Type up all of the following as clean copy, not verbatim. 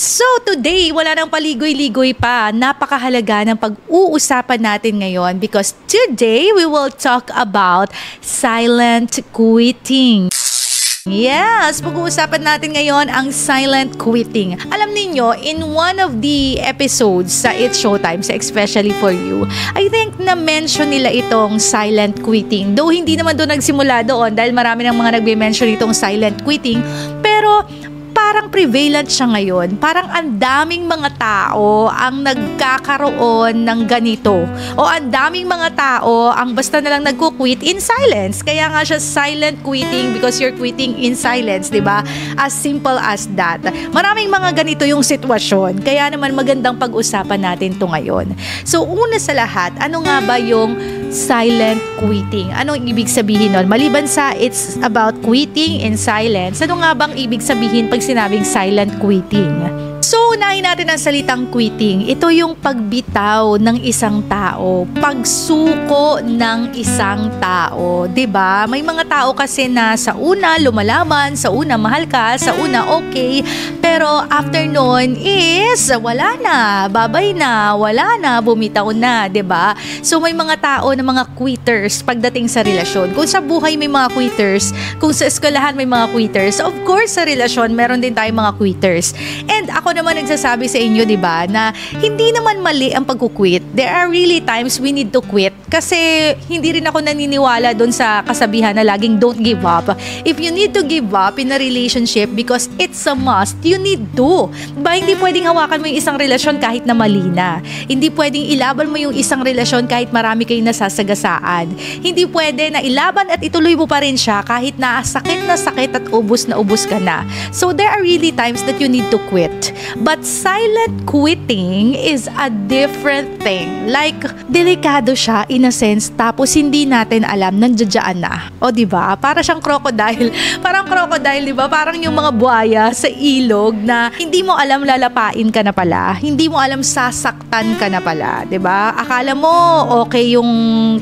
So today, wala nang paligoy-ligoy pa. Napakahalaga ng pag-uusapan natin ngayon because today we will talk about silent quitting. Yes, pag-uusapan natin ngayon ang silent quitting. Alam niyo, in one of the episodes sa It's Showtime, especially for you, I think na-mention nila itong silent quitting. Though hindi naman doon nagsimula doon dahil marami ng mga nagbe-mention itong silent quitting, pero parang prevalent siya ngayon. Parang ang daming mga tao ang nagkakaroon ng ganito. O ang daming mga tao ang basta na lang nagko-quit in silence. Kaya nga siya silent quitting because you're quitting in silence, di ba? As simple as that. Maraming mga ganito yung sitwasyon. Kaya naman magandang pag-usapan natin to ngayon. So una sa lahat, ano nga ba yung silent quitting? Anong ibig sabihin nun? Maliban sa it's about quitting in silence, ano nga bang ibig sabihin pag sinabing silent quitting? So, unahin natin ang salitang quitting. Ito yung pagbitaw ng isang tao, pagsuko ng isang tao, 'di ba? May mga tao kasi na sa una lumalaban, sa una mahal ka, sa una okay, pero after noon is wala na, babay na, wala na, bumitaw na, 'di ba? So may mga tao na mga quitters pagdating sa relasyon. Kung sa buhay may mga quitters, kung sa eskwelahan may mga quitters, of course sa relasyon meron din tayong mga quitters. And ako naman nagsasabi sa inyo, di ba, na hindi naman mali ang pag-quit. There are really times we need to quit kasi hindi rin ako naniniwala doon sa kasabihan na laging don't give up. If you need to give up in a relationship because it's a must, you need to. Diba, hindi pwedeng hawakan mo yung isang relasyon kahit na mali na. Hindi pwedeng ilaban mo yung isang relasyon kahit marami kayong nasasagasaan. Hindi pwede na ilaban at ituloy mo pa rin siya kahit na sakit at ubos na ubos ka na. So there are really times that you need to quit. But silent quitting is a different thing. Like, delikado siya in a sense, tapos hindi natin alam, nandiyan na. O diba? Para siyang crocodile. Parang crocodile, diba? Parang yung mga buhaya sa ilog na hindi mo alam lalapain ka na pala. Hindi mo alam sasaktan ka na pala. Diba? Akala mo okay yung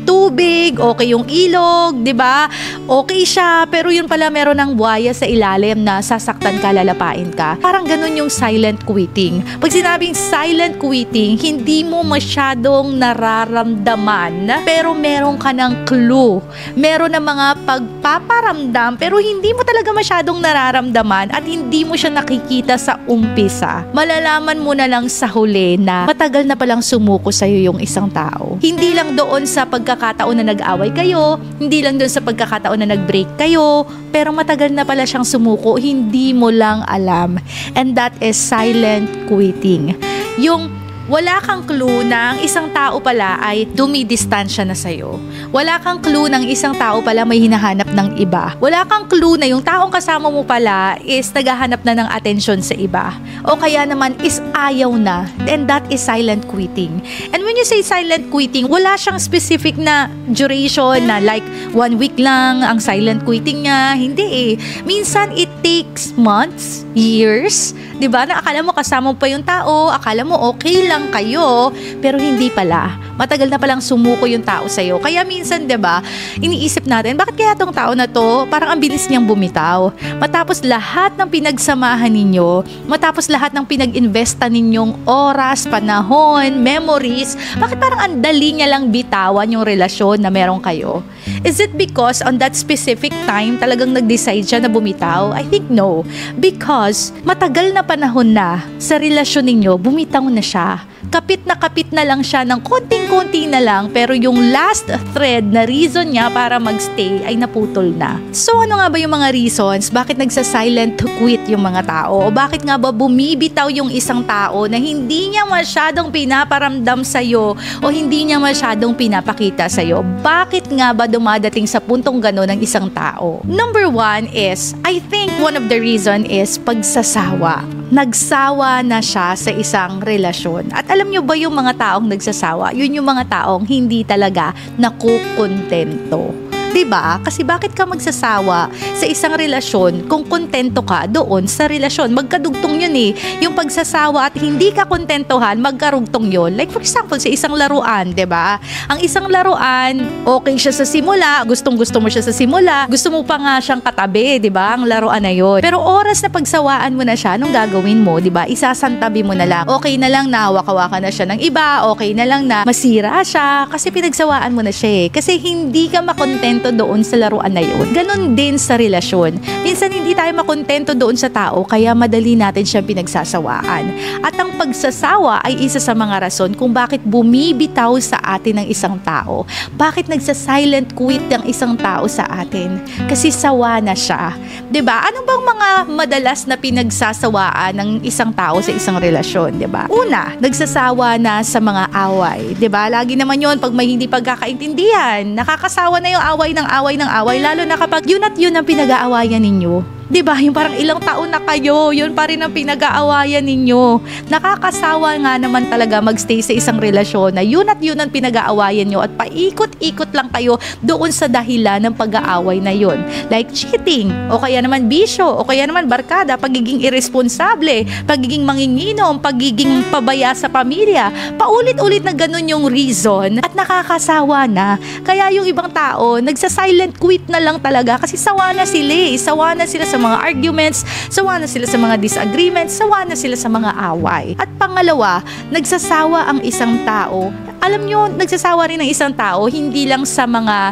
tubig, okay yung ilog, diba? Okay siya, pero yun pala meron ng buhaya sa ilalim na sasaktan ka, lalapain ka. Parang ganun yung silent quitting. Pag sinabing silent quitting, hindi mo masyadong nararamdaman, pero meron ka ng clue. Meron ng mga pagpaparamdam, pero hindi mo talaga masyadong nararamdaman at hindi mo siya nakikita sa umpisa. Malalaman mo na lang sa huli na matagal na palang sumuko sa'yo yung isang tao. Hindi lang doon sa pagkakataon na nag-away kayo, hindi lang doon sa pagkakataon na nag-break kayo, pero matagal na pala siyang sumuko, hindi mo lang alam. And that is silent quitting. Yung wala kang clue na ang isang tao pala ay dumidistansya na sa'yo. Wala kang clue na ang isang tao pala may hinahanap ng iba. Wala kang clue na yung taong kasama mo pala is naghahanap na ng atensyon sa iba. O kaya naman is ayaw na. And that is silent quitting. And when you say silent quitting, wala siyang specific na duration na like 1 week lang ang silent quitting niya. Hindi eh. Minsan it takes months, years, 'di ba? Na akala mo kasama mo pa yung tao, akala mo okay lang kayo, pero hindi pala. Matagal na palang sumuko yung tao sa'yo. Kaya minsan, 'di ba, iniisip natin, bakit kaya tong tao na to, parang ang bilis niyang bumitaw. Matapos lahat ng pinagsamahan ninyo, matapos lahat ng pinag-investan ninyong oras, panahon, memories, bakit parang ang dali niya lang bitawan yung relasyon na meron kayo? Is it because on that specific time talagang nag-decide siya na bumitaw? I think no. Because matagal na panahon na sa relasyon ninyo, bumitaw na siya. Kapit na lang siya ng konting-konti na lang, pero yung last thread na reason niya para magstay ay naputol na. So ano nga ba yung mga reasons bakit nagsa-silent quit yung mga tao? O bakit nga ba bumibitaw yung isang tao na hindi niya masyadong pinaparamdam sa'yo o hindi niya masyadong pinapakita sa'yo? Bakit nga ba dumadating sa puntong gano'n ng isang tao? Number 1 is, I think one of the reason is pagsasawa. Nagsawa na siya sa isang relasyon. At alam nyo ba yung mga taong nagsasawa? Yun yung mga taong hindi talaga nakukontento. 'Diba? Kasi bakit ka magsasawa sa isang relasyon kung kontento ka doon sa relasyon? Magkadugtong yun eh. Yung pagsasawa at hindi ka kontentuhan, magkarugtong yun. Like for example, sa isang laruan, 'di ba? Ang isang laruan, okay siya sa simula, gustong-gusto mo siya sa simula, gusto mo pa nga siyang katabi, 'di ba? Ang laruan na yun. Pero oras na pagsawaan mo na siya, anong gagawin mo, 'di ba? Isasantabi mo na lang. Okay na lang na hawak-hawakan na siya ng iba, okay na lang na masira siya kasi pinagsawaan mo na siya eh. Kasi hindi ka makontento doon sa laruan na yun. Ganon din sa relasyon. Minsan hindi tayo makontento doon sa tao kaya madali natin siyang pinagsasawaan. At ang pagsasawa ay isa sa mga rason kung bakit bumibitaw sa atin ng isang tao. Bakit nagsa-silent quit ng isang tao sa atin? Kasi sawa na siya. 'Di ba? Ano bang mga madalas na pinagsasawaan ng isang tao sa isang relasyon, 'di ba? Una, nagsasawa na sa mga away, 'di ba? Lagi naman 'yon pag may hindi pagkakaintindihan. Nakakasawa na yung away ng away, lalo na kapag yun at yun ang pinag-aawayan ninyo. 'Di ba? Yung parang ilang taon na kayo, yun pa rin ang pinag-aawayan ninyo. Nakakasawa nga naman talaga magstay sa isang relasyon na yun at yun ang pinag-aawayan nyo at paikot-ikot lang kayo doon sa dahilan ng pag-aaway na yun. Like cheating, o kaya naman bisyo, o kaya naman barkada, pagiging irresponsable, pagiging manginginom, pagiging pabaya sa pamilya. Paulit-ulit na ganun yung reason at nakakasawa na. Kaya yung ibang tao, nagsa-silent quit na lang talaga kasi sawa na sila eh. Sawa na sila sa mga arguments, sawa na sila sa mga disagreements, sawa na sila sa mga away. At pangalawa, nagsasawa ang isang tao. Alam nyo, nagsasawa rin ang isang tao hindi lang sa mga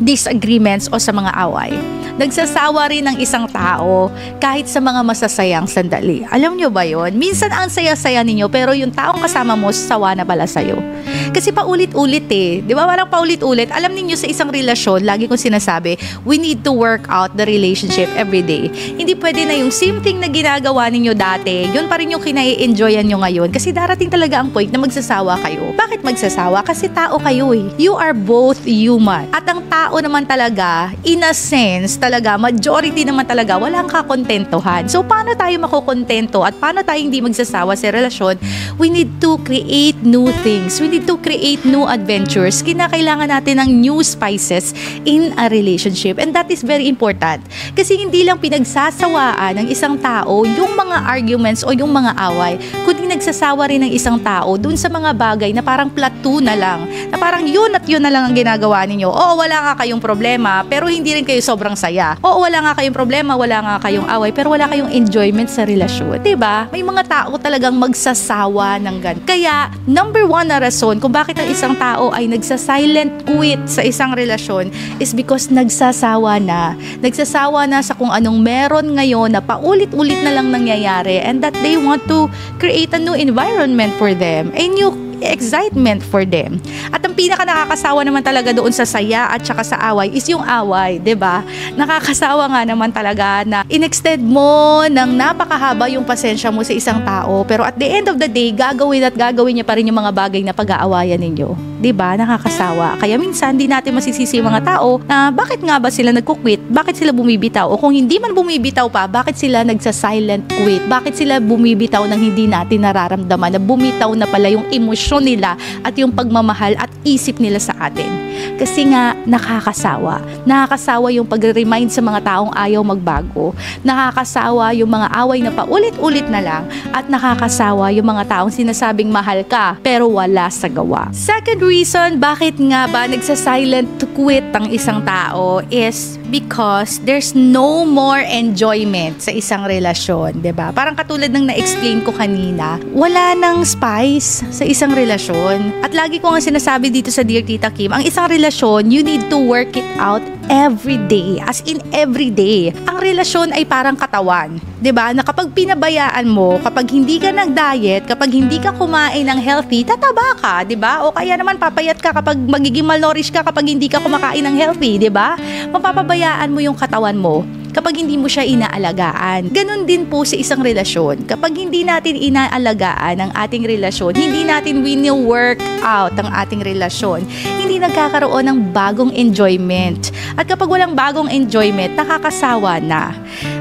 disagreements o sa mga away. Nagsasawa rin ng isang tao kahit sa mga masasayang sandali. Alam nyo ba yon? Minsan ang saya-saya ninyo pero yung taong kasama mo sawa na pala sa'yo. Kasi paulit-ulit eh. Di ba? Parang paulit-ulit. Alam niyo sa isang relasyon, lagi kong sinasabi, we need to work out the relationship every day. Hindi pwede na yung same thing na ginagawa ninyo dati, yun pa rin yung kinai-enjoyan nyo ngayon. Kasi darating talaga ang point na magsasawa kayo. Bakit magsasawa? Kasi tao kayo eh. You are both human. At ang tao naman talaga, in a sense, talaga, majority naman talaga, walang kakontentuhan. So, paano tayo makukontento at paano tayo hindi magsasawa sa relasyon? We need to create new things. We need to create new adventures. Kinakailangan natin ng new spices in a relationship. And that is very important. Kasi hindi lang pinagsasawaan ng isang tao yung mga arguments o yung mga away, kundi nagsasawa rin ng isang tao dun sa mga bagay na parang plateau na lang. Na parang yun at yun na lang ang ginagawa ninyo. Oo, wala nga kayong problema, pero hindi rin kayo sobrang saya. Oo, wala nga kayong problema, wala nga kayong away, pero wala kayong enjoyment sa relasyon. Diba? May mga tao talagang magsasawa ng ganun. Kaya, number one na rason kung bakit ang isang tao ay nagsa-silent quit sa isang relasyon is because nagsasawa na. Nagsasawa na sa kung anong meron ngayon na paulit-ulit na lang nangyayari and that they want to create a new environment for them. A new excitement for them. At ang pinaka nakakasawa naman talaga doon sa saya at saka sa away is yung away, 'di ba? Nakakasawa nga naman talaga na inextend mo ng napakahaba yung pasensya mo sa isang tao, pero at the end of the day, gagawin niya pa rin yung mga bagay na pag-aawayan ninyo. 'Di ba? Nakakasawa. Kaya minsan di natin masisisi yung mga tao na bakit nga ba sila nagko-quit? Bakit sila bumibitaw? O kung hindi man bumibitaw pa, bakit sila nagsa-silent quit? Bakit sila bumibitaw nang hindi natin nararamdaman na bumitaw na pala yung emosyon nila at yung pagmamahal at isip nila sa atin. Kasi nga nakakasawa. Nakakasawa yung pag-remind sa mga taong ayaw magbago. Nakakasawa yung mga away na paulit-ulit na lang at nakakasawa yung mga taong sinasabing mahal ka pero wala sa gawa. Second reason bakit nga ba nagsa-silent quit ang isang tao is because there's no more enjoyment sa isang relasyon, 'di ba? Parang katulad ng na-explain ko kanina, wala nang spice sa isang relasyon. At lagi ko nga sinasabi dito sa Dear Tita Kim, ang isang relasyon, you need to work it out every day, as in every day. Ang relasyon ay parang katawan, 'di ba? Na kapag pinabayaan mo, kapag hindi ka nag-diet, kapag hindi ka kumain ng healthy, tataba ka, 'di ba? O kaya naman papayat ka kapag magiging malnourished ka kapag hindi ka kumakain ng healthy, 'di ba? Mapapabayaan mo yung katawan mo kapag hindi mo siya inaalagaan. Ganon din po sa isang relasyon. Kapag hindi natin inaalagaan ang ating relasyon, hindi natin wini-work out ang ating relasyon, hindi nagkakaroon ng bagong enjoyment. At kapag walang bagong enjoyment, nakakasawa na.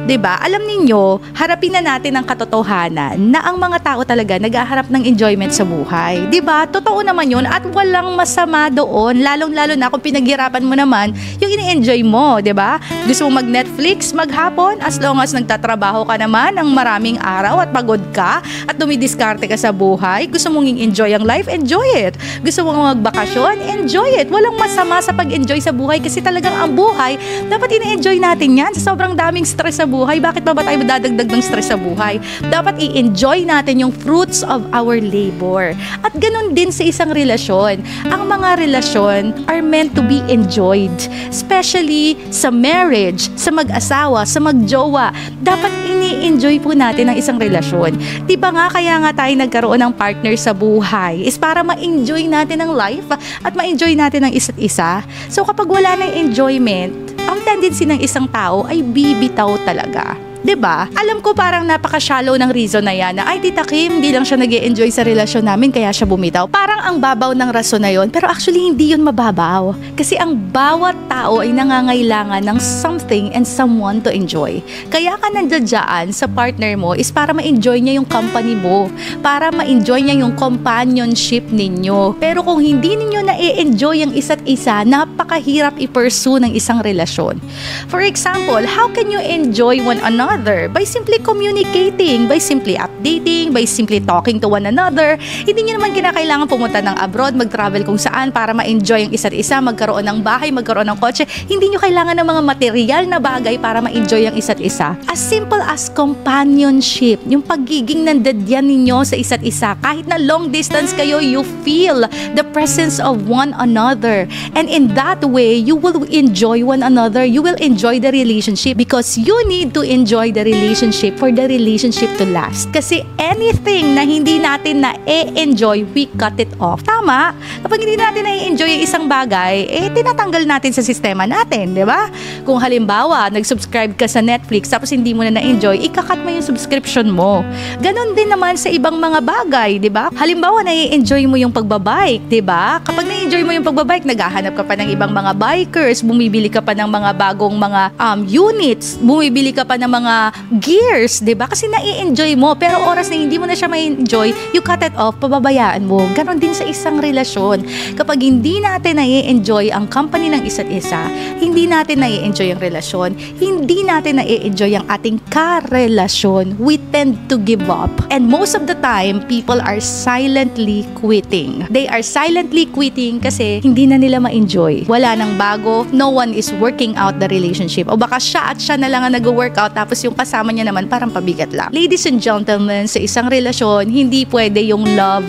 'Diba? Alam ninyo, harapin na natin ang katotohanan na ang mga tao talaga naghaharap ng enjoyment sa buhay. 'Diba? Totoo naman 'yun at walang masama doon, lalong-lalo na kung pinaghirapan mo naman yung ini-enjoy mo, 'diba? Gusto mo mag-Netflix maghapon as long as nagtatrabaho ka naman ng maraming araw at pagod ka at dumidiskarte ka sa buhay. Gusto mong i-enjoy ang life, enjoy it. Gusto mong magbakasyon, enjoy it. Walang masama sa pag-enjoy sa buhay kasi talagang ang buhay, dapat ini-enjoy natin yan. Sa sobrang daming stress sa buhay, bakit pa ba tayo dadagdag ng stress sa buhay? Dapat i-enjoy natin yung fruits of our labor. At ganun din sa isang relasyon. Ang mga relasyon are meant to be enjoyed. Especially sa marriage, sa mag-asawa, sa magjowa. Dapat ini-enjoy po natin ang isang relasyon. Diba nga kaya nga tayo nagkaroon ng partner sa buhay is para ma-enjoy natin ang life at ma-enjoy natin ang isa't isa. So kapag wala ng enjoyment, ang tendency ng isang tao ay bibitaw talaga. 'Di ba? Alam ko parang napaka-shallow ng reason na yan na ay Tita Kim, hindi lang siya nag-e-enjoy sa relasyon namin kaya siya bumitaw. Parang ang babaw ng rason na yon, pero actually hindi yun mababaw. Kasi ang bawat tao ay nangangailangan ng something and someone to enjoy. Kaya ka nandiyan sa partner mo is para ma-enjoy niya yung company mo, para ma-enjoy niya yung companionship ninyo. Pero kung hindi ninyo na-e-enjoy ang isa't isa, napakahirap i-pursue ng isang relasyon. For example, how can you enjoy one another? By simply communicating, by simply updating, by simply talking to one another. Hindi nyo naman kinakailangan pumunta ng abroad, mag-travel kung saan para ma-enjoy ang isa't isa, magkaroon ng bahay, magkaroon ng kotse. Hindi nyo kailangan ng mga material na bagay para ma-enjoy ang isa't isa. As simple as companionship, yung pagiging nandadyan ninyo sa isa't isa. Kahit na long distance kayo, you feel the presence of one another. And in that way, you will enjoy one another. You will enjoy the relationship because you need to enjoy the relationship for the relationship to last. Kasi anything na hindi natin na-e-enjoy, we cut it off. Tama? Kapag hindi natin na-e-enjoy yung isang bagay, tinatanggal natin sa sistema natin, di ba? Kung halimbawa, nag-subscribe ka sa Netflix tapos hindi mo na na-enjoy, ikakat mo yung subscription mo. Ganon din naman sa ibang mga bagay, di ba? Halimbawa, na-e-enjoy mo yung pagbabike, di ba? Kapag na-enjoy mo yung pagbabike, naghahanap ka pa ng ibang mga bikers, bumibili ka pa ng mga bagong mga units, bumibili ka pa ng mga gears, 'di ba? Kasi nai-enjoy mo, pero oras na hindi mo na siya ma-enjoy, you cut it off, pababayaan mo. Ganon din sa isang relasyon. Kapag hindi natin nai-enjoy ang company ng isa't isa, hindi natin nai-enjoy ang relasyon, hindi natin nai-enjoy ang ating karelasyon, we tend to give up. And most of the time, people are silently quitting. They are silently quitting kasi hindi na nila ma-enjoy. Wala nang bago, no one is working out the relationship. O baka siya na lang ang nag-workout tapos yung kasama niya naman parang pabigat lang. Ladies and gentlemen, sa isang relasyon, hindi pwede yung love,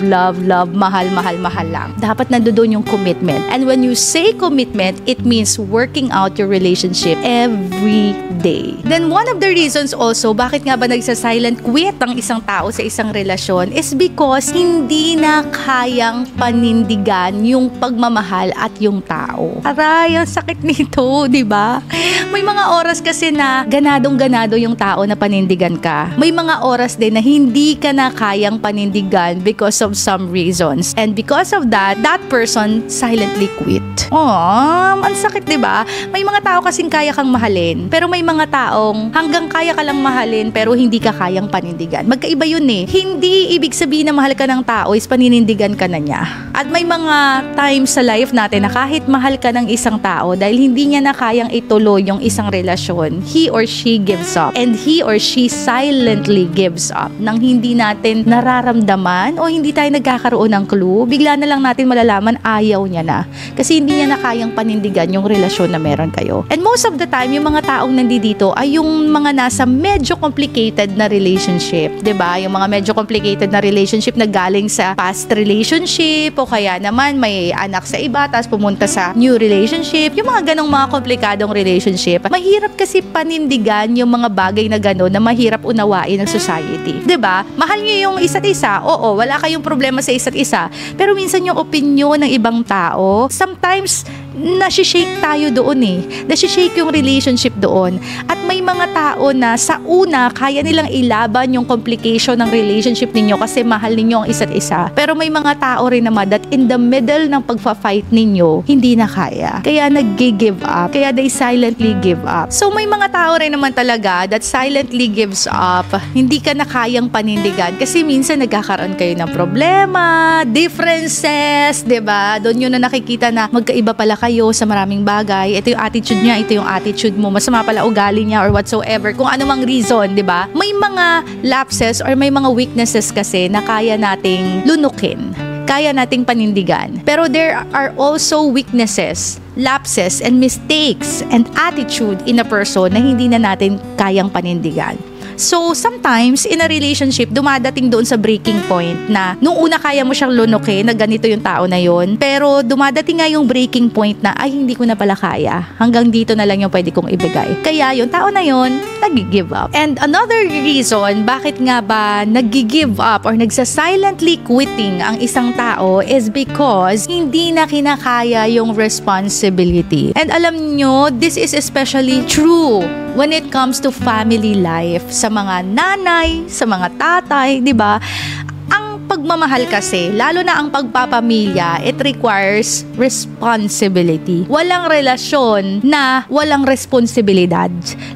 mahal lang. Dapat nandoon yung commitment. And when you say commitment, it means working out your relationship every day. Then one of the reasons also, bakit nga ba nagsa-silent quit ang isang tao sa isang relasyon is because hindi na kayang panindigan yung pagmamahal at yung tao. Aray, ang sakit nito, di ba? May mga oras kasi na ganadong-ganado yung tao na panindigan ka. May mga oras din na hindi ka na kayang panindigan because of some reasons. And because of that person silently quit. Ang sakit, di ba? May mga tao kasing kaya kang mahalin, pero may mga taong hanggang kaya ka lang mahalin pero hindi ka kayang panindigan. Magkaiba yun eh. Hindi ibig sabihin na mahal ka ng tao is paninindigan ka na niya. At may mga times sa life natin na kahit mahal ka ng isang tao dahil hindi niya na kayang ituloy yung isang relasyon, he or she gives up. And he or she silently gives up nang hindi natin nararamdaman o hindi tayo nagkakaroon ng clue. Bigla na lang natin malalaman ayaw niya na. Kasi hindi niya na kayang panindigan yung relasyon na meron kayo. And most of the time, yung mga taong nandito ay yung mga nasa medyo complicated na relationship. 'Di ba? Yung mga medyo complicated na relationship na galing sa past relationship o kaya naman may anak sa iba tapos pumunta sa new relationship. Yung mga ganong mga komplikadong relationship, mahirap kasi panindigan yung mga bagay na gano'n na mahirap unawain ng society. 'Di ba? Mahal niyo yung isa't isa. Oo, wala kayong problema sa isa't isa. Pero minsan yung opinion ng ibang tao, sometimes nasi-shake tayo doon eh. Nasi-shake yung relationship doon. At may mga tao na sa una, kaya nilang ilaban yung complication ng relationship ninyo kasi mahal ninyo ang isa't isa. Pero may mga tao rin naman that in the middle ng pagfa-fight ninyo, hindi na kaya. Kaya nag-give up. Kaya they silently give up. So may mga tao rin naman talaga that silently gives up. Hindi ka na kayang panindigan kasi minsan nagkakaroon kayo ng problema, differences, 'di ba? Doon yun na nakikita na magkaiba pala kayo sa maraming bagay. Ito yung attitude niya, ito yung attitude mo. Masama pala ugali niya or whatsoever. Kung ano mang reason, 'di ba? May mga lapses or may mga weaknesses kasi na kaya nating lunukin. Kaya nating panindigan. Pero there are also weaknesses, lapses, and mistakes and attitude in a person na hindi na natin kayang panindigan. So, sometimes, in a relationship, dumadating doon sa breaking point na nung una kaya mo siyang lunukin na ganito yung tao na yon, pero dumadating nga yung breaking point na, ay, hindi ko na pala kaya. Hanggang dito na lang yung pwede kong ibigay. Kaya yung tao na yon, nag-give up. And another reason, bakit nga ba nag-give up or nagsa-silently quitting ang isang tao is because hindi na kinakaya yung responsibility. And alam nyo, this is especially true when it comes to family life, sa mga nanay, sa mga tatay, 'di ba? Ang pagmamahal kasi, lalo na ang pagpapamilya, it requires responsibility. Walang relasyon na walang responsibilidad.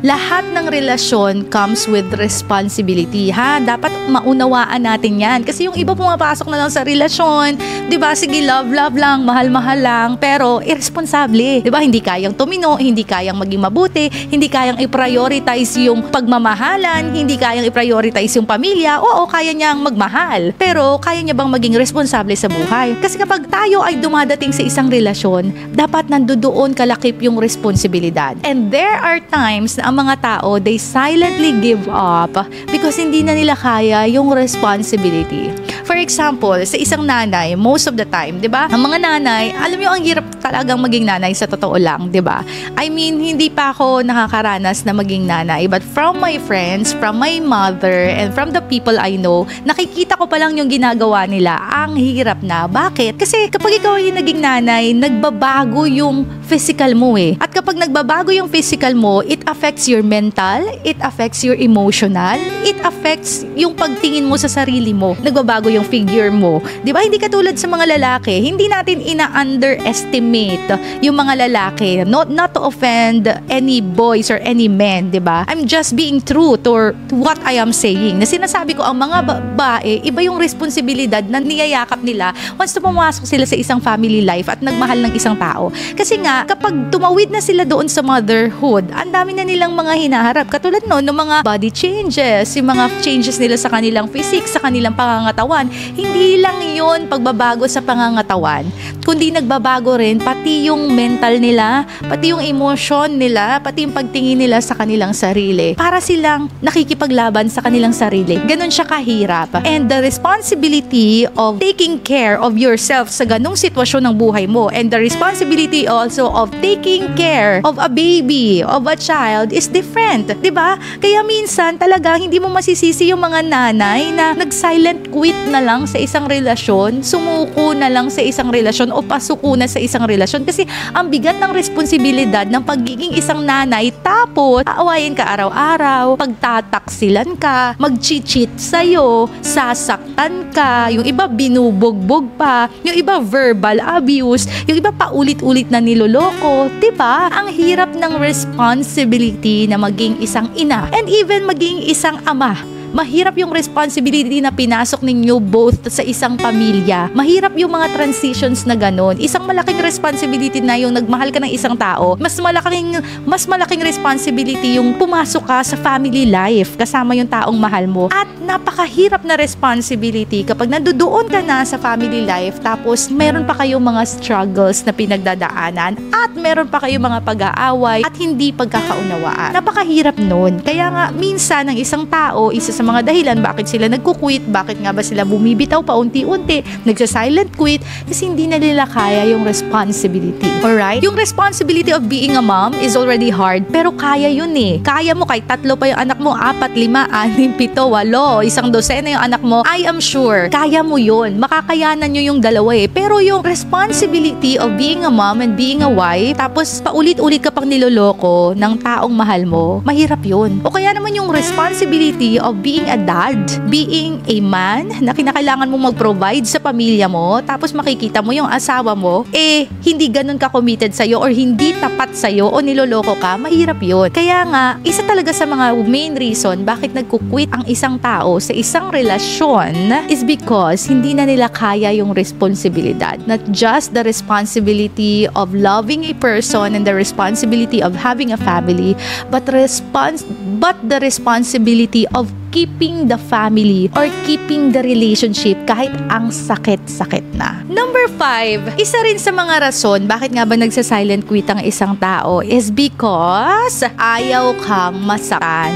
Lahat ng relasyon comes with responsibility, ha? Dapat maunawaan natin yan. Kasi yung iba pumapasok na lang sa relasyon, di ba? Sige, love lang, mahal lang, pero irresponsable. Di ba? Hindi kayang tumino, hindi kayang maging mabuti, hindi kayang i-prioritize yung pagmamahalan, hindi kayang i-prioritize yung pamilya. Oo, kaya niyang magmahal. Pero kaya niya bang maging responsable sa buhay? Kasi kapag tayo ay dumadating sa isang relasyon, dapat nandoon kalakip yung responsibilidad. And there are times na ang mga tao, they silently give up because hindi na nila kaya yung responsibility. For example, sa isang nanay, most of the time, 'di ba? Ang mga nanay, alam niyo ang hirap talagang maging nanay sa totoo lang, 'di ba? I mean, hindi pa ako nakakaranas na maging nanay, but from my friends, from my mother, and from the people I know, nakikita ko pa lang yung ginagawa nila. Ang hirap na. Bakit? Kasi kapag ikaw ay naging nanay, nagbabago yung physical mo eh. At kapag nagbabago yung physical mo, it affects your mental, it affects your emotional, it affects yung pagtingin mo sa sarili mo. Nagbabago yung figure mo. Di ba? Hindi katulad sa mga lalaki. Hindi natin ina-underestimate yung mga lalaki. Not to offend any boys or any men, di ba? I'm just being true to what I am saying. Na sinasabi ko, ang mga babae, iba yung responsibilidad na niyayakap nila once na pumasok sila sa isang family life at nagmahal ng isang tao. Kasi nga, kapag tumawid na sila doon sa motherhood, ang dami na nilang mga hinaharap. Katulad no, ng mga body changes, yung mga changes nila sa kanilang physique, sa kanilang pangangatawan. Hindi lang yun pagbabago sa pangangatawan, kundi nagbabago rin pati yung mental nila, pati yung emotion nila, pati yung pagtingin nila sa kanilang sarili. Para silang nakikipaglaban sa kanilang sarili. Ganon siya kahirap. And the responsibility of taking care of yourself sa ganong sitwasyon ng buhay mo, and the responsibility also of taking care of a baby, of a child, is different. Diba? Kaya minsan talaga hindi mo masisisi yung mga nanay na nag-silent quit na lang sa isang relasyon, sumuko na lang sa isang relasyon o pasuko na sa isang relasyon kasi ang bigat ng responsibilidad ng pagiging isang nanay, tapos aawayin ka araw-araw, pagtataksilan ka, mag-cheat sa'yo, sasaktan ka, yung iba binubugbog pa, yung iba verbal abuse, yung iba paulit-ulit na niloloko, diba? Ang hirap ng responsibility na maging isang ina and even maging isang ama. Mahirap yung responsibility na pinasok ninyo both sa isang pamilya. Mahirap yung mga transitions na ganon. Isang malaking responsibility na yung nagmahal ka ng isang tao. Mas malaking responsibility yung pumasok ka sa family life kasama yung taong mahal mo. At napakahirap na responsibility kapag nandoon ka na sa family life tapos meron pa kayong mga struggles na pinagdadaanan at meron pa kayong mga pag-aaway at hindi pagkakaunawaan. Napakahirap nun. Kaya nga minsan ang isang tao, isa sa sa mga dahilan bakit sila nagku-quit, bakit nga ba sila bumibitaw paunti-unti, nagsa-silent quit, kasi hindi na nila kaya yung responsibility. Alright? Yung responsibility of being a mom is already hard, pero kaya yun eh. Kaya mo kahit 3 pa yung anak mo, 4, 5, 6, 7, 8, 12 yung anak mo, I am sure, kaya mo yun. Makakayanan nyo yung dalawa eh. Pero yung responsibility of being a mom and being a wife, tapos paulit-ulit ka pang niloloko ng taong mahal mo, mahirap yun. O kaya naman yung responsibility of being a dad, being a man, na kinakailangan mo mag-provide sa pamilya mo, tapos makikita mo yung asawa mo, hindi ganun ka committed sa'yo or hindi tapat sa'yo o niloloko ka, mahirap yun. Kaya nga, isa talaga sa mga main reason bakit nagkukwit ang isang tao sa isang relasyon is because hindi na nila kaya yung responsibilidad. Not just the responsibility of loving a person and the responsibility of having a family, but the responsibility of keeping the family or keeping the relationship kahit ang sakit-sakit na. Number 5, isa rin sa mga rason bakit nga ba nagsa-silent quit ang isang tao is because ayaw kang masaktan.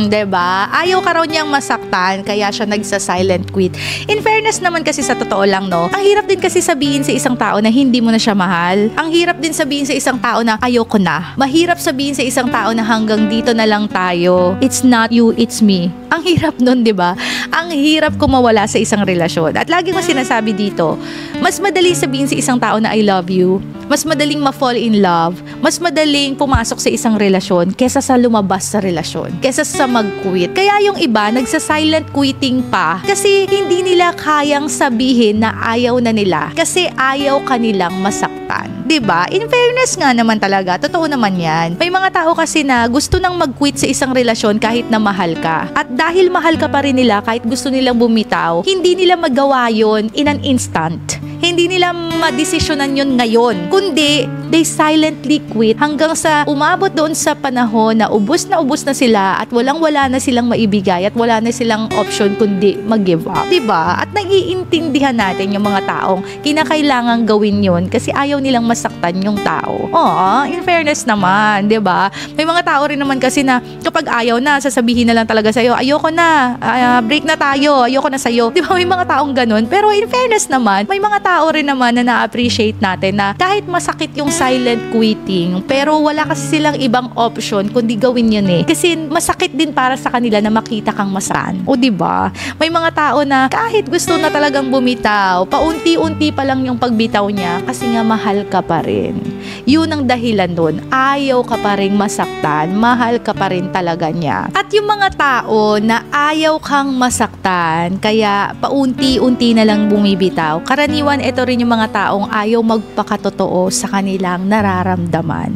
Diba? Ayaw ka raw niyang masaktan kaya siya nagsa-silent quit. In fairness naman kasi sa totoo lang, no? Ang hirap din kasi sabihin sa isang tao na hindi mo na siya mahal. Ang hirap din sabihin sa isang tao na ayoko na. Mahirap sabihin sa isang tao na hanggang dito na lang tayo. It's not you, it's me. Ang hirap nun, di ba? Ang hirap kumawala sa isang relasyon. At lagi mo sinasabi dito, mas madali sabihin sa isang tao na I love you, mas madaling ma-fall in love, mas madaling pumasok sa isang relasyon kesa sa lumabas sa relasyon, kesa sa mag-quit. Kaya yung iba, nagsa-silent quitting pa kasi hindi nila kayang sabihin na ayaw na nila kasi ayaw kanilang masaktan. Diba? In fairness nga naman talaga, totoo naman yan. May mga tao kasi na gusto nang mag-quit sa isang relasyon kahit na mahal ka. At dahil mahal ka pa rin nila kahit gusto nilang bumitaw, hindi nila magawa yon in an instant. Hindi nila madesisyonan yun ngayon. Kundi, they silently quit hanggang sa umabot doon sa panahon na ubos na sila at walang-wala na silang maibigay at wala na silang option kundi mag-give up. Diba? At naiintindihan natin yung mga taong kinakailangang gawin yun kasi ayaw nilang masaktan yung tao. Oo, in fairness naman, diba? May mga tao rin naman kasi na kapag ayaw na, sasabihin na lang talaga sa'yo, ayoko na, break na tayo, ayoko na sa'yo. Diba? May mga taong ganun. Pero in fairness naman, may mga tao rin naman na na-appreciate natin na kahit masakit yung silent quitting, pero wala kasi silang ibang option kundi gawin yun eh. Kasi masakit din para sa kanila na makita kang masaan. O diba? May mga tao na kahit gusto na talagang bumitaw, paunti-unti pa lang yung pagbitaw niya kasi nga mahal ka pa rin. Yun ang dahilan doon. Ayaw ka pa rin masaktan, mahal ka pa rin talaga niya. At yung mga tao na ayaw kang masaktan, kaya paunti-unti na lang bumibitaw, karaniwan ito rin yung mga taong ayaw magpakatotoo sa kanilang nararamdaman.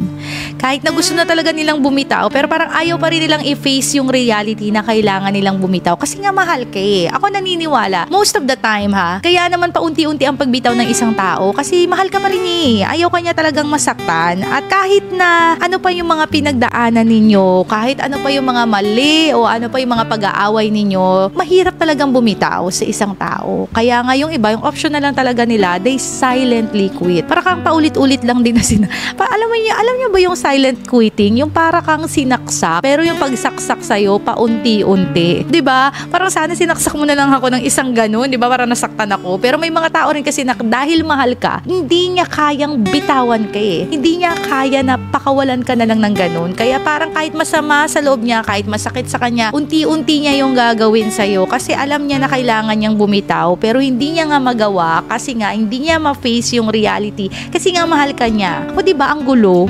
Kahit na gusto na talaga nilang bumitaw, pero parang ayaw pa rin nilang i-face yung reality na kailangan nilang bumitaw kasi nga mahal ka eh. Ako naniniwala, most of the time ha, kaya naman paunti-unti ang pagbitaw ng isang tao kasi mahal ka pa rin eh. Ayaw ka niya talagang masaktan. At kahit na ano pa yung mga pinagdaanan ninyo, kahit ano pa yung mga mali o ano pa yung mga pag-aaway ninyo, mahirap talagang bumitaw sa isang tao. Kaya nga yung iba, yung option na lang talaga nila, they silently quit. Para kang paulit-ulit lang din na alam niyo ba yung silent quitting? Yung para kang sinaksak, pero yung pagsaksak sa'yo, paunti-unti. Diba? Parang sana sinaksak mo na lang ako ng isang ganun, diba? Para nasaktan ako. Pero may mga tao rin kasi na dahil mahal ka, hindi niya kayang bitawan ka eh. Hindi niya kaya na pakawalan ka na lang ng ganun. Kaya parang kahit masama sa loob niya, kahit masakit sa kanya, unti-unti niya yung gagawin sa'yo kasi alam niya na kailangan niyang bumitaw, pero hindi niya nga magawa kasi nga hindi niya ma-face yung reality kasi nga mahal ka niya. O diba ang gulo?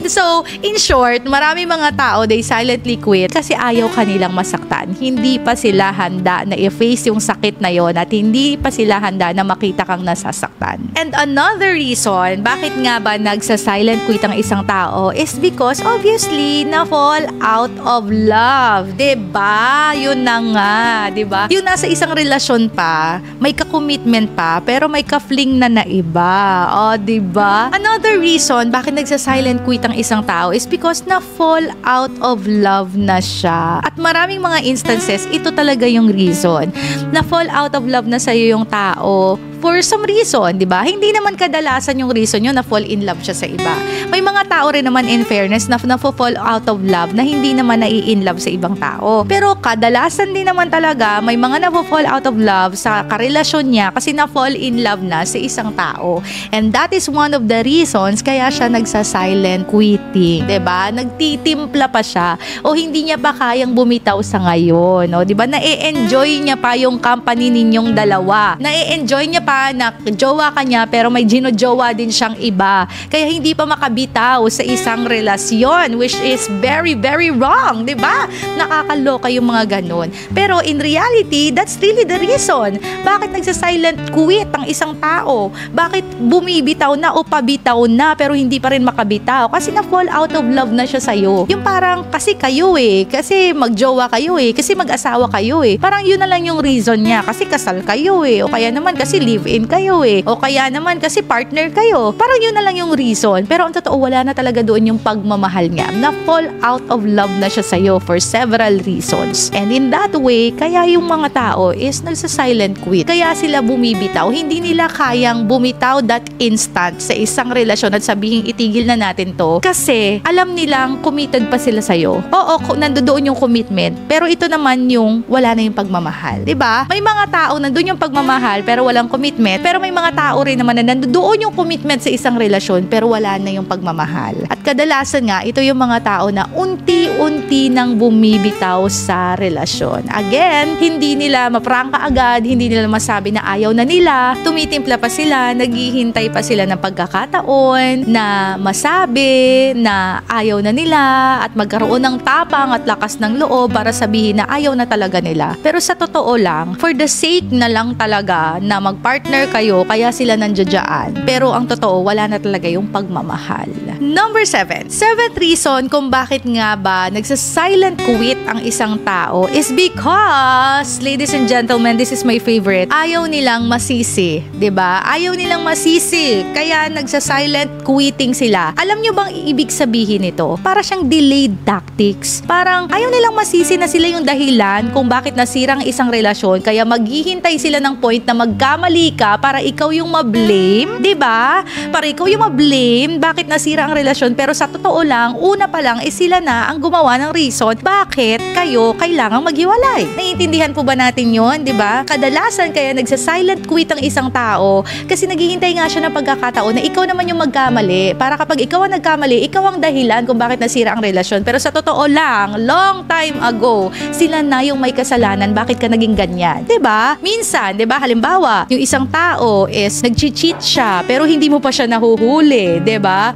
So, in short, marami mga tao, they silently quit kasi ayaw kanilang masaktan. Hindi pa sila handa na i-face yung sakit na yon at hindi pa sila handa na makita kang nasasaktan. And another reason, bakit nga ba nagsa-silent quit ang isang tao is because obviously, na-fall out of love. Diba? Yun na nga. Diba? Yung nasa isang relasyon pa, may ka-commitment pa, pero may ka-fling na iba. O, diba? Another reason, bakit nagsa-silent quit ang isang tao is because na-fall out of love na siya. At maraming mga instances, ito talaga yung reason. Na-fall out of love na sa'yo yung tao for some reason, di ba? Hindi naman kadalasan yung reason yun na fall in love siya sa iba. May mga tao rin naman in fairness na fall out of love na hindi naman nai-in love sa ibang tao. Pero kadalasan din naman talaga may mga fall out of love sa karelasyon niya kasi na-fall in love na sa isang tao. And that is one of the reasons kaya siya nagsa-silent quitting. Diba? Nagtitimpla pa siya o hindi niya pa kayang bumitaw sa ngayon. O, diba? Na-enjoy niya pa yung company ninyong dalawa. Na-enjoy niya pa na jowa ka niya pero may ginojowa din siyang iba. Kaya hindi pa makabitaw sa isang relasyon which is very, very wrong. Diba? Nakakaloka yung mga ganun. Pero in reality, that's really the reason. Bakit nagsa-silent quit ang isang tao? Bakit bumibitaw na o pabitaw na pero hindi pa rin makabitaw? Kasi na-fall out of love na siya sa'yo. Yung parang kasi kayo kasi magjowa kayo kasi mag-asawa kayo Parang yun na lang yung reason niya. Kasi kasal kayo o kaya naman kasi live-in kayo o kaya naman kasi partner kayo. Parang yun na lang yung reason. Pero ang totoo, wala na talaga doon yung pagmamahal niya. Na-fall out of love na siya sa'yo for several reasons. And in that way, kaya yung mga tao is nagsa-silent quit. Kaya sila bumibitaw. Hindi nila kayang bumitaw that instant sa isang relasyon at sabihin itigil na natin to. Kasi alam nilang committed pa sila sa'yo. Oo, nandoon yung commitment. Pero ito naman yung wala na yung pagmamahal. Diba? May mga tao nandoon yung pagmamahal pero walang commitment. Pero may mga tao rin naman na nandoon yung commitment sa isang relasyon pero wala na yung pagmamahal. At kadalasan nga, ito yung mga tao na unti-unti nang bumibitaw sa relasyon. Again, hindi nila maprangka agad, hindi nila masabi na ayaw na nila, tumitimpla pa sila, naghihintay pa sila ng pagkakataon na masabi na ayaw na nila at magkaroon ng tapang at lakas ng loob para sabihin na ayaw na talaga nila. Pero sa totoo lang, for the sake na lang talaga na magpartner kayo, kaya sila nandiyadyaan. Pero ang totoo, wala na talaga yung pagmamahal. Number 7. Seventh reason kung bakit nga ba nagsa-silent quit ang isang tao is because, ladies and gentlemen, this is my favorite, ayaw nilang masisi. 'Di ba? Ayaw nilang masisi. Kaya nagsa-silent quitting sila. Alam nyo bang ibig sabihin nito? Para siyang delayed tactics. Parang ayaw nilang masisi na sila yung dahilan kung bakit nasirang isang relasyon. Kaya maghihintay sila ng point na magkamali ka para ikaw yung ma-blame. 'Di ba? Para ikaw yung ma-blame bakit nasira ang relasyon. Pero sa totoo lang, una pa lang sila na ang gumawa ng reason bakit kayo kailangang maghiwalay. Naiintindihan po ba natin yon, 'di ba? Kadalasan kaya nagsa-silent quit ang isang tao kasi naghihintay nga siya ng pagkakataon na ikaw naman yung magkamali. Para kapag ikaw ang nagkamali, ikaw ang dahilan kung bakit nasira ang relasyon. Pero sa totoo lang, long time ago, sila na yung may kasalanan bakit ka naging ganyan. 'Di ba? Minsan, 'di ba? Halimbawa, yung isang tao is nag-cheat siya pero hindi mo pa siya nahuhuli, 'di ba?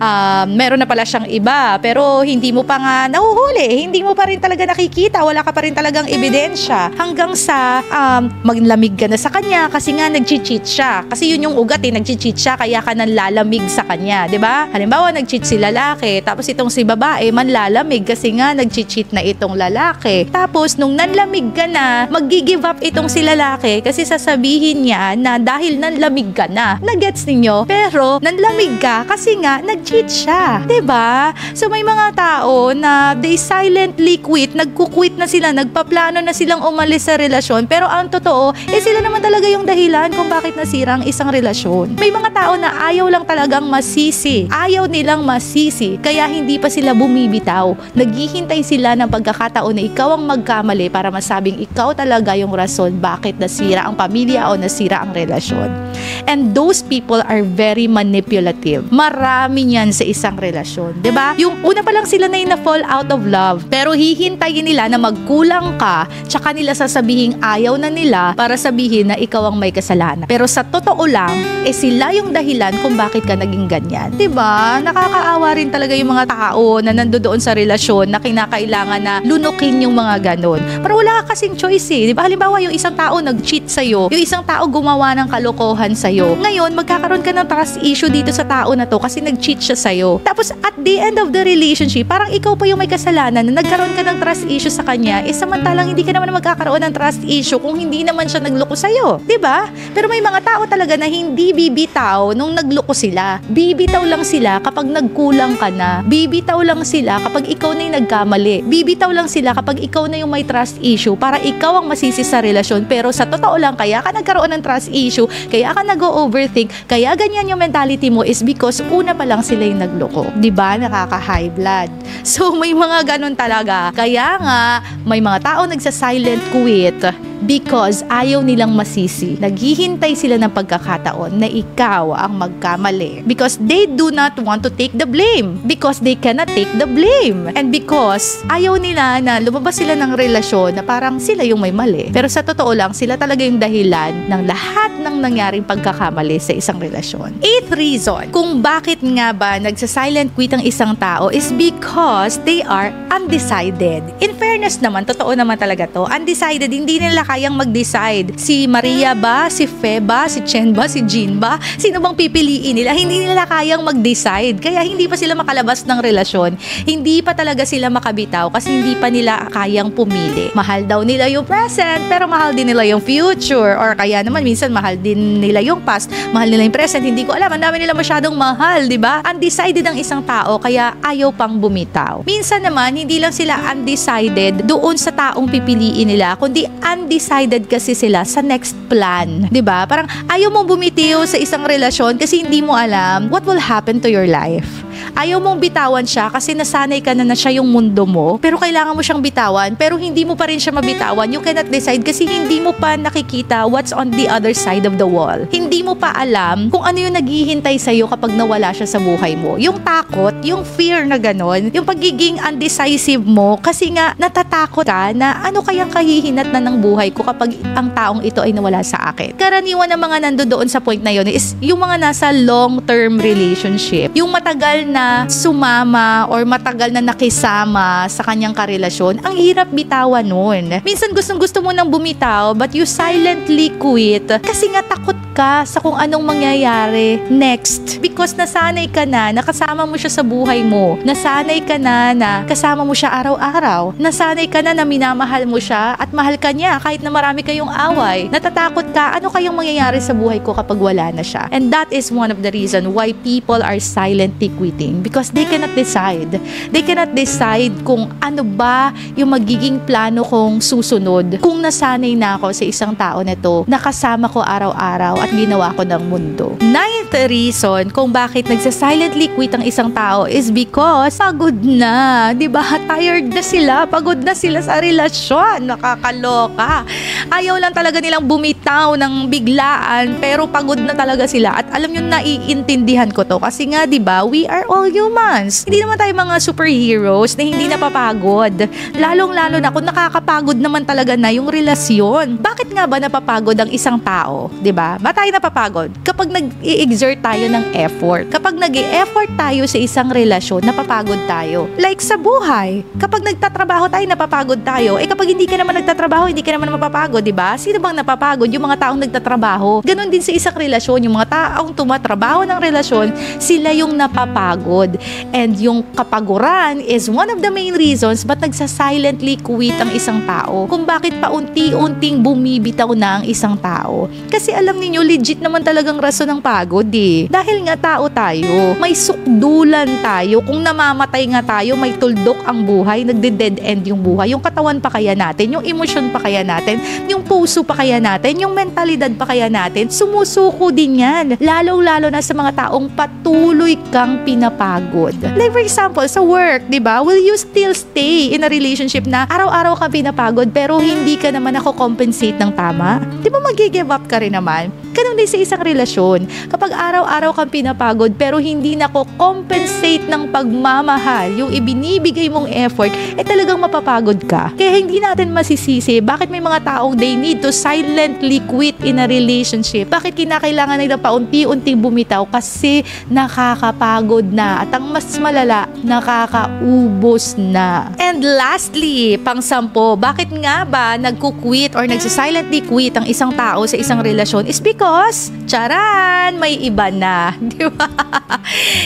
Meron na pala siyang iba pero hindi mo pa nga nahuhuli. Hindi mo pa rin talaga nakikita. Wala ka pa rin talagang ebidensya. Hanggang sa maglamig ka na sa kanya kasi nga nag-cheat siya. Kasi yun yung ugat nag-cheat siya kaya ka nanlalamig sa kanya. 'Di ba? Halimbawa, nag-cheat si lalaki tapos itong si babae manlalamig kasi nga nag-cheat na itong lalaki. Tapos nung nanlamig ka na, mag-give up itong si lalaki kasi sasabihin niya na dahil nanlamig ka na. Nagets ninyo? Pero nanlamig ka kasi nga nag-cheat siya. 'Di ba? So may mga tao na they silently quit, nagku-quit na sila, nagpaplano na silang umalis sa relasyon pero ang totoo, sila naman talaga yung dahilan kung bakit nasira ang isang relasyon. May mga tao na ayaw lang talagang masisi. Ayaw nilang masisi kaya hindi pa sila bumibitaw. Naghihintay sila ng pagkakataon na ikaw ang magkamali para masabing ikaw talaga yung rason bakit nasira ang pamilya o nasira ang relasyon. And those people are very manipulative. Marami niyan sa isang relasyon. 'Di ba? Yung una pa lang sila na fall out of love pero hihintayin nila na magkulang ka tsaka nila sasabihin ayaw na nila para sabihin na ikaw ang may kasalanan. Pero sa totoo lang, sila yung dahilan kung bakit ka naging ganyan. 'Di ba? Nakakaawa rin talaga yung mga tao na nandoon sa relasyon na kinakailangan na lunukin yung mga ganon. Pero wala ka kasing choice 'di ba? Halimbawa, yung isang tao nag-cheat sa'yo, yung isang tao gumawa ng kalokohan sa'yo. Ngayon, magkakaroon ka ng trust issue dito sa tao na to kasi nag-cheat siya sa'yo. Tapos, at the end of the relationship, parang ikaw pa yung may kasalanan na nagkaroon ka ng trust issue sa kanya, samantalang hindi ka naman magkakaroon ng trust issue kung hindi naman siya nagloko sa'yo. 'Di ba? Pero may mga tao talaga na hindi bibitaw nung nagloko sila. Bibitaw lang sila kapag nagkulang ka na. Bibitaw lang sila kapag ikaw na yung nagkamali. Bibitaw lang sila kapag ikaw na yung may trust issue para ikaw ang masisi sa relasyon. Pero sa totoo lang, kaya ka nagkaroon ng trust issue, kaya ka nag-overthink, kaya ganyan yung mentality mo is because una pa lang sila yung nagloko. Diba? Nakaka-high blood. So, may mga ganun talaga. Kaya nga, may mga tao nagsa-silent quit because ayaw nilang masisi. Naghihintay sila ng pagkakataon na ikaw ang magkamali. Because they do not want to take the blame. Because they cannot take the blame. And because ayaw nila na lumabas sila ng relasyon na parang sila yung may mali. Pero sa totoo lang, sila talaga yung dahilan ng lahat ng nangyaring pagkakamali sa isang relasyon. 8th reason kung bakit nga ba nagsa-silent quit ang isang tao is because they are undecided. In fairness naman, totoo naman talaga to. Undecided, hindi nila kayang mag-decide. Si Maria ba? Si Fe ba? Si Chen ba? Si Jean ba? Sino bang pipiliin nila? Hindi nila kayang mag-decide. Kaya hindi pa sila makalabas ng relasyon. Hindi pa talaga sila makabitaw kasi hindi pa nila kayang pumili. Mahal daw nila yung present pero mahal din nila yung future. Or kaya naman minsan mahal din nila yung past. Mahal nila yung present. Hindi ko alam. Ang dami nila masyadong mahal, di ba? Undecided ang isang tao kaya ayaw pang bumitaw. Minsan naman, hindi lang sila undecided doon sa taong pipiliin nila, kundi undecided kasi sila sa next plan. 'Di ba? Parang ayaw mong bumitiw sa isang relasyon kasi hindi mo alam what will happen to your life. Ayaw mong bitawan siya kasi nasanay ka na siya yung mundo mo, pero kailangan mo siyang bitawan, pero hindi mo pa rin siya mabitawan. You cannot decide kasi hindi mo pa nakikita what's on the other side of the wall. Hindi mo pa alam kung ano yung naghihintay sa'yo kapag nawala siya sa buhay mo. Yung takot, yung fear na ganon, yung pagiging undecisive mo kasi nga natatakot ka na ano kayang kahihinat na ng buhay ko kapag ang taong ito ay nawala sa akin. Karaniwan ng mga nandoon sa point na yun is yung mga nasa long-term relationship. Yung matagal na sumama or matagal na nakisama sa kanyang karelasyon, ang hirap bitawan nun. Minsan gustong-gusto mo nang bumitaw but you silently quit kasi nga takot ka sa kung anong mangyayari next. Because nasanay ka na, nakasama mo siya sa buhay mo. Nasanay ka na kasama mo siya araw-araw. Nasanay ka na minamahal mo siya at mahal ka niya kahit na marami kayong away. Natatakot ka, ano kayang mangyayari sa buhay ko kapag wala na siya? And that is one of the reason why people are silently quitting because they cannot decide. They cannot decide kung ano ba yung magiging plano kong susunod. Kung nasanay na ako sa isang tao na to, nakasama ko araw-araw at ginawa ko ng mundo. 9th reason kung bakit nagsa-silently quit ang isang tao is because pagod na. Diba? Tired na sila. Pagod na sila sa relasyon. Nakakaloka. Ayaw lang talaga nilang bumitaw ng biglaan pero pagod na talaga sila. At alam nyo, naiintindihan ko to kasi nga diba, we are all humans. Hindi naman tayo mga superheroes na hindi napapagod. Lalong-lalo na kung nakakapagod naman talaga na yung relasyon. Bakit nga ba napapagod ang isang tao? Diba? Ba tayo napapagod? Kapag nag-i-exert tayo ng effort. Kapag nag-i-effort tayo sa isang relasyon, napapagod tayo. Like sa buhay. Kapag nagtatrabaho tayo, napapagod tayo. Eh kapag hindi ka naman nagtatrabaho, hindi ka naman mapapagod, diba? Sino bang napapagod? Yung mga taong nagtatrabaho. Ganon din sa isang relasyon. Yung mga taong tumatrabaho ng relasyon, sila yung napapagod. And yung kapaguran is one of the main reasons ba't nagsa-silently quit ang isang tao. Kung bakit paunti-unting bumibitaw na ang isang tao. Kasi alam niyo legit naman talagang rason ng pagod eh. Dahil nga tao tayo. May sukdulan tayo. Kung namamatay nga tayo, may tuldok ang buhay. Nagde-dead end yung buhay. Yung katawan pa kaya natin, yung emosyon pa kaya natin, yung puso pa kaya natin, yung mentalidad pa kaya natin, sumusuko din yan. Lalong-lalo na sa mga taong patuloy kang pinapagod. Like for example, sa work, di ba? Will you still stay in a relationship na araw-araw kang pinapagod pero hindi ka naman compensate ng tama? Di ba mag-give up ka rin naman? Ganun din sa isang relasyon. Kapag araw-araw kang pinapagod pero hindi compensate ng pagmamahal, yung ibinibigay mong effort, talagang mapapagod ka. Kaya hindi natin masisisi bakit may mga taong they need to silently quit in a relationship. Bakit kinakailangan nila paunti-unting bumitaw? Kasi nakakapagod na. At ang mas malala, nakakaubos na. And lastly, pang-sampo, bakit nga ba nagku-quit or nagsa-silently quit ang isang tao sa isang relasyon is because, charan, may iba na. Di ba?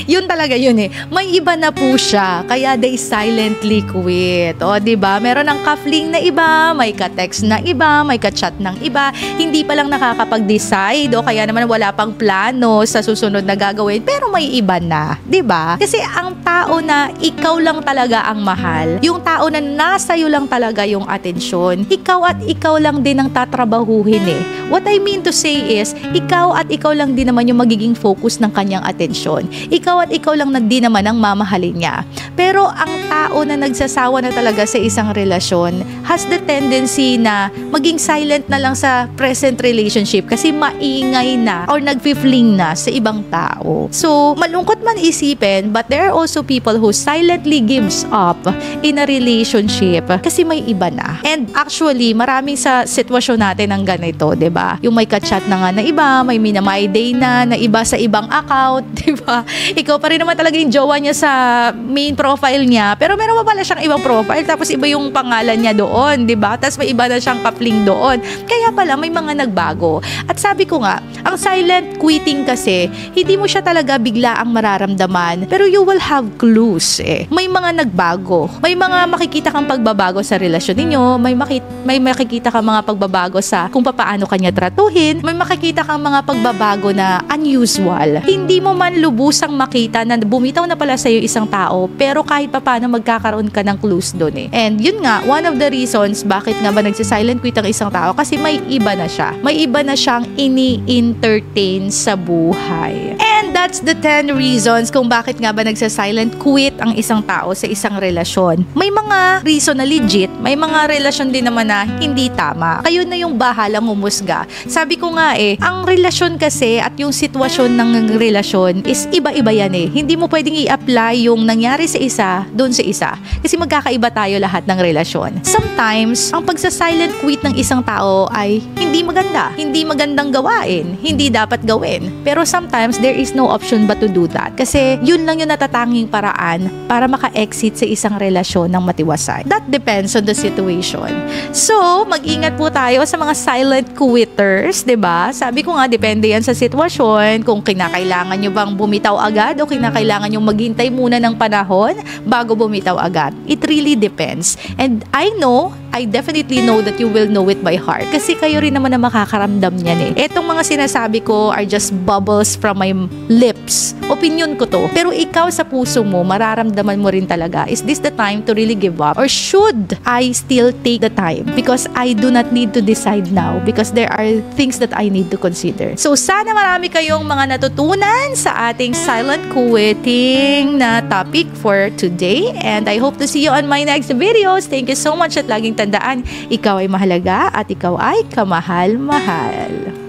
Yun talaga yun eh. May iba na po siya. Kaya they silently quit. O, di ba? Meron ng kafling na iba, may ka-text na na iba, may ka-chat ng iba, hindi pa lang nakakapag-decide o kaya naman wala pang plano sa susunod na gagawin, pero may iba na, 'di ba? Kasi ang tao na ikaw lang talaga ang mahal, yung tao na nasa iyo lang talaga yung atensyon, ikaw at ikaw lang din ang tatrabahuhin eh. What I mean to say is, ikaw at ikaw lang din naman yung magiging focus ng kanyang atensyon. Ikaw at ikaw lang na din naman ang mamahalin niya. Pero ang tao na nagsasawa na talaga sa isang relasyon has the tendency na maging silent na lang sa present relationship kasi maingay na or nag-fling na sa ibang tao. So, malungkot man isipin, but there are also people who silently gives up in a relationship kasi may iba na. And actually, maraming sa sitwasyon natin ang ganito, 'di ba? Yung may ka-chat na nga na iba, may minamay day na iba sa ibang account, 'di ba? Ikaw pa rin naman talaga yung jowa niya sa main profile niya, pero meron pa pala siyang ibang profile tapos iba yung pangalan niya doon, 'di ba? Tapos may iba na siyang kapling doon. Kaya pala may mga nagbago. At sabi ko nga, ang silent quitting kasi, hindi mo siya talaga bigla ang mararamdaman, pero you will have clues eh. May mga nagbago. May mga makikita kang pagbabago sa relasyon ninyo, may makikita kang mga pagbabago sa kung paano kanya tratuhin, may makikita kang mga pagbabago na unusual. Hindi mo man lubusang makita na bumitaw na pala sa iyo isang tao, pero kahit paano magkakaroon ka ng clues doon eh. And yun nga, one of the reasons bakit nga ba nagsi-silent quit ang isang tao kasi may iba na siya. May iba na siyang ini-entertain sa buhay. And that's the 10 reasons kung bakit nga ba nagsa-silent quit ang isang tao sa isang relasyon. May mga reason na legit, may mga relasyon din naman na hindi tama. Kayo na yung bahalang humusga. Sabi ko nga eh, ang relasyon kasi at yung sitwasyon ng relasyon is iba-iba yan eh. Hindi mo pwedeng i-apply yung nangyari sa isa doon sa isa. Kasi magkakaiba tayo lahat ng relasyon. Sometimes, ang pagsa-silent quit ng isang tao ay hindi maganda. Hindi magandang gawain. Hindi dapat gawin. Pero sometimes, there is no option but to do that. Kasi yun lang yung natatanging paraan para maka-exit sa isang relasyon ng matiwasay. That depends on the situation. So, mag-ingat po tayo sa mga silent quitters, 'di ba? Sabi ko nga, depende yan sa sitwasyon, kung kinakailangan nyo bang bumitaw agad o kinakailangan nyo maghintay muna ng panahon bago bumitaw agad. It really depends. And I definitely know that you will know it by heart. Kasi kayo rin naman na makakaramdam niyan eh. Etong mga sinasabi ko are just bubbles from my lips. Opinion ko to. Pero ikaw sa puso mo, mararamdaman mo rin talaga, is this the time to really give up? Or should I still take the time? Because I do not need to decide now. Because there are things that I need to consider. So sana marami kayong mga natutunan sa ating silent quitting na topic for today. And I hope to see you on my next videos. Thank you so much at laging tandaan, ikaw ay mahalaga at ikaw ay kamahal-mahal.